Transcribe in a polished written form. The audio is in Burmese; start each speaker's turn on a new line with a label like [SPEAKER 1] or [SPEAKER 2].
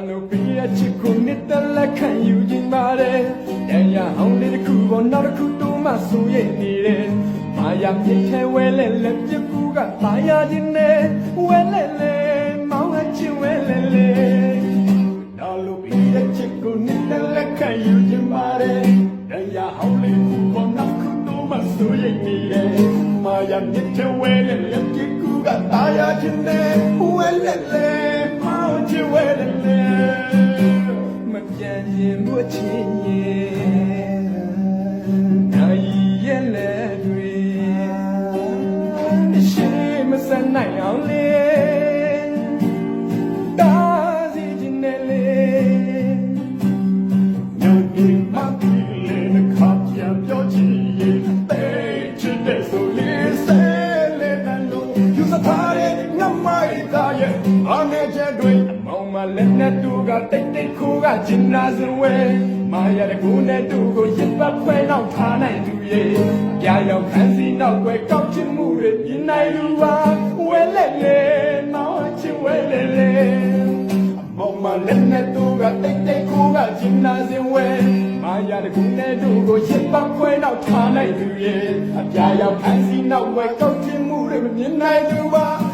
[SPEAKER 1] လိုပြီးရချစ်ကိုနှစ်သက်လက်ခံယူခြင်းပါတယ်တန်ရအောင်လေးတစ်ခုပေါ်နောက်တစ်ခုတိုးမှဆိုရနေတယ်မာယာမြစ်ထဲဝဲလဲလဲပြကူကမာယာခြင်းနဲ့ဝဲလဲလဲမောင်းအချင်းဝဲလဲလဲလိုပြီးရချစ်ကိုနှစ်သက်လက်ခံယူခြင်းပါတယ်တန်ရအောင်လေးတစ်ခုပေါ်နောက်တစ်ခုတိုးမှဆိုရနေတယ်မာယာမြစ်ထဲဝဲလဲလဲပြကူကမာယာခြင်းနဲ့ဝဲလဲလဲဝဲလဲလဲမပြန်ရင်မချင်ရဲ့နိုင်ရဲ့လဲတွေရှိမစနိုင်အောင်လေတာစီခြင်းနဲ့လေညနေမှပြီးလေခါကြပြောချင်ရဲ့တဲ့ချစ်တဲ့ဆိုလေးစဲလေတန်လို့ယူစထားတဲ့ငမိုက်သားရဲ့အနေချက်တွေလက်နဲ့တူကတိတ်တိတ်ခိုးကဂျင်နာစဝဲမာရတဲ့ကိုနဲ့တူကိုရစ်ပတ်ခွဲနောက်ထားနိုင်သူရဲ့ပြာရောက်ခန်းစီနောက်ွယ်ကောက်ချင်မှုတွေပြနိုင်လူပါဝဲလက်လေမောင်းချင်ဝဲလေလေမောင်မလက်နဲ့တူကတိတ်တိတ်ခိုးကဂျင်နာစဝဲမာရတဲ့ကိုနဲ့တူကိုရစ်ပတ်ခွဲနောက်ထားနိုင်သူရဲ့ပြာရောက်ခန်းစီနောက်ွယ်ကောက်ချင်မှုတွေမမြင်နိုင်သူပါ